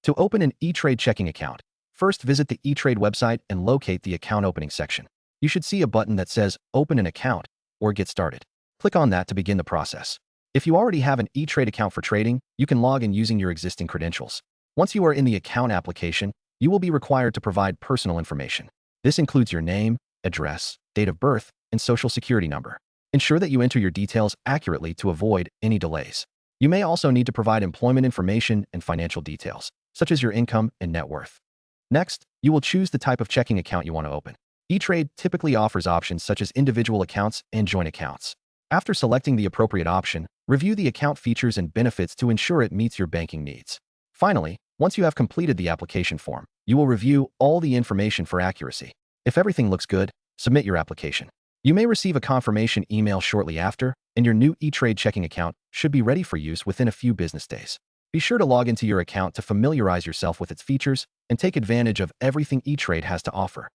To open an Etrade checking account, first visit the Etrade website and locate the account opening section. You should see a button that says Open an Account or Get Started. Click on that to begin the process. If you already have an Etrade account for trading, you can log in using your existing credentials. Once you are in the account application, you will be required to provide personal information. This includes your name, address, date of birth, and social security number. Ensure that you enter your details accurately to avoid any delays. You may also need to provide employment information and financial details, such as your income and net worth. Next, you will choose the type of checking account you want to open. Etrade typically offers options such as individual accounts and joint accounts. After selecting the appropriate option, review the account features and benefits to ensure it meets your banking needs. Finally, once you have completed the application form, you will review all the information for accuracy. If everything looks good, submit your application. You may receive a confirmation email shortly after, and your new Etrade checking account should be ready for use within a few business days. Be sure to log into your account to familiarize yourself with its features and take advantage of everything Etrade has to offer.